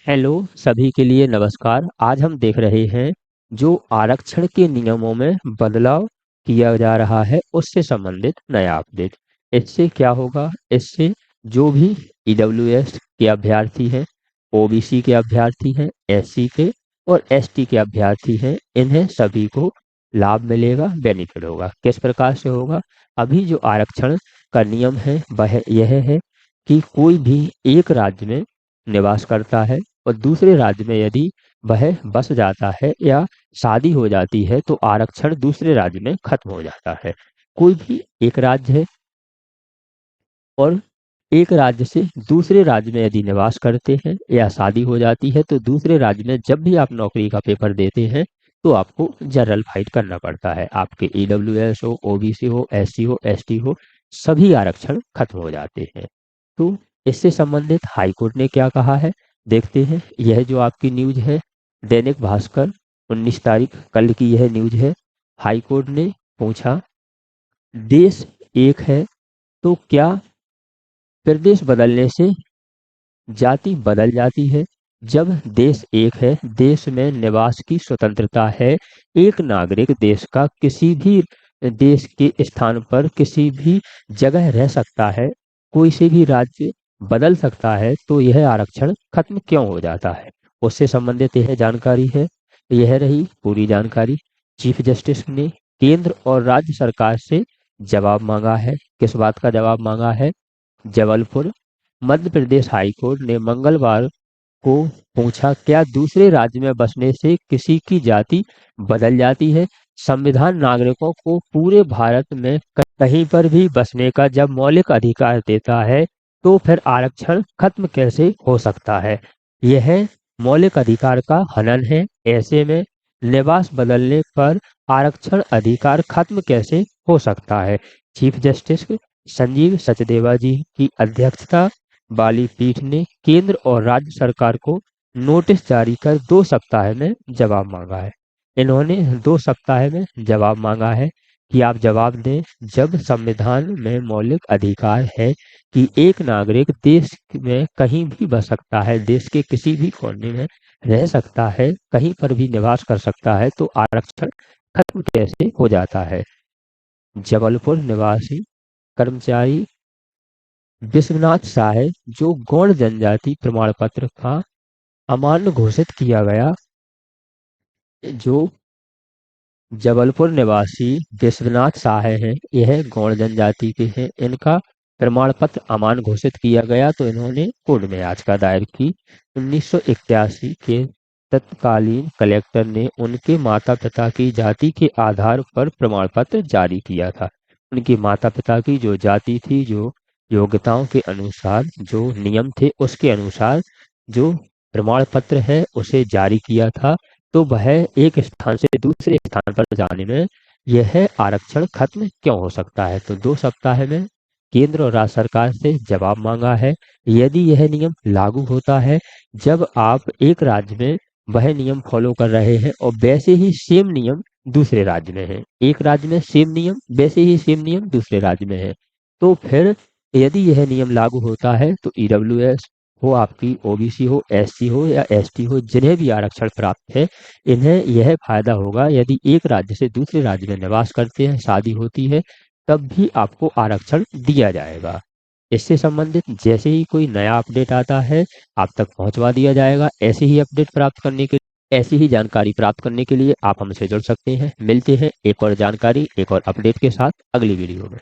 Hello सभी के लिए नमस्कार। आज हम देख रहे हैं जो आरक्षण के नियमों में बदलाव किया जा रहा है उससे संबंधित नया अपडेट। इससे क्या होगा, इससे जो भी ईडब्ल्यूएस के अभ्यर्थी हैं, ओबीसी के अभ्यर्थी हैं, एससी के और एसटी के अभ्यर्थी हैं, इन्हें सभी को लाभ मिलेगा, बेनिफिट होगा। किस प्रकार से होगा? अभी जो आरक्षण का नियम है वह यह है कि कोई भी एक राज्य में निवास करता है और दूसरे राज्य में यदि वह बस जाता है या शादी हो जाती है तो आरक्षण दूसरे राज्य में खत्म हो जाता है। कोई भी एक राज्य है और एक राज्य से दूसरे राज्य में यदि निवास करते हैं या शादी हो जाती है तो दूसरे राज्य में जब भी आप नौकरी का पेपर देते हैं तो आपको जनरल फाइट करना पड़ता है। आपके ईडब्ल्यूएस हो, ओबीसी हो, एससी हो, एसटी हो, सभी आरक्षण खत्म हो जाते हैं। तो इससे संबंधित हाई कोर्ट ने क्या कहा है, देखते हैं। यह जो आपकी न्यूज है, दैनिक भास्कर 19 तारीख कल की यह न्यूज है। हाई कोर्ट ने पूछा, देश एक है तो क्या प्रदेश बदलने से जाति बदल जाती है? जब देश एक है, देश में निवास की स्वतंत्रता है, एक नागरिक देश का किसी भी देश के स्थान पर किसी भी जगह रह सकता है, कोई से भी राज्य बदल सकता है, तो यह आरक्षण खत्म क्यों हो जाता है? उससे संबंधित यह जानकारी है। यह रही पूरी जानकारी। चीफ जस्टिस ने केंद्र और राज्य सरकार से जवाब मांगा है। किस बात का जवाब मांगा है? जबलपुर मध्य प्रदेश हाई कोर्ट ने मंगलवार को पूछा, क्या दूसरे राज्य में बसने से किसी की जाति बदल जाती है? संविधान नागरिकों को पूरे भारत में कहीं पर भी बसने का जब मौलिक अधिकार देता है तो फिर आरक्षण खत्म कैसे हो सकता है? यह मौलिक अधिकार का हनन है। ऐसे में निवास बदलने पर आरक्षण अधिकार खत्म कैसे हो सकता है? चीफ जस्टिस संजीव सचदेवा जी की अध्यक्षता वाली पीठ ने केंद्र और राज्य सरकार को नोटिस जारी कर 2 सप्ताह में जवाब मांगा है। इन्होंने 2 सप्ताह में जवाब मांगा है कि आप जवाब दें, जब संविधान में मौलिक अधिकार है कि एक नागरिक देश में कहीं भी बस सकता है, देश के किसी भी कोने में रह सकता है, कहीं पर भी निवास कर सकता है, तो आरक्षण खत्म कैसे हो जाता है? जबलपुर निवासी कर्मचारी विश्वनाथ साय जो गौड़ जनजाति प्रमाण पत्र का अमान्य घोषित किया गया, जो जबलपुर निवासी विश्वनाथ साय हैं, यह गौड़ जनजाति के हैं, इनका प्रमाण पत्र अमान्य घोषित किया गया तो इन्होंने कोर्ट में याचिका दायर की। 1981 के तत्कालीन कलेक्टर ने उनके माता पिता की जाति के आधार पर प्रमाण पत्र जारी किया था। उनके माता पिता की जो जाति थी, जो योग्यताओं के अनुसार जो नियम थे उसके अनुसार जो प्रमाण पत्र है उसे जारी किया था, तो वह एक स्थान से दूसरे स्थान पर जाने में यह आरक्षण खत्म क्यों हो सकता है? तो 2 सप्ताह में केंद्र और राज्य सरकार से जवाब मांगा है। यदि यह नियम लागू होता है, जब आप एक राज्य में वह नियम फॉलो कर रहे हैं और वैसे ही सेम नियम दूसरे राज्य में है, एक राज्य में सेम नियम, वैसे ही सेम नियम दूसरे राज्य में है, तो फिर यदि यह नियम लागू होता है तो ईडब्ल्यूएस हो, आपकी ओबीसी हो, एससी हो या एसटी हो, जिन्हें भी आरक्षण प्राप्त है, इन्हें यह फायदा होगा। यदि एक राज्य से दूसरे राज्य में निवास करते हैं, शादी होती है, तब भी आपको आरक्षण दिया जाएगा। इससे संबंधित जैसे ही कोई नया अपडेट आता है आप तक पहुंचवा दिया जाएगा। ऐसे ही अपडेट प्राप्त करने के ऐसी ही जानकारी प्राप्त करने के लिए आप हमसे जुड़ सकते हैं। मिलते हैं एक और जानकारी, एक और अपडेट के साथ अगली वीडियो में।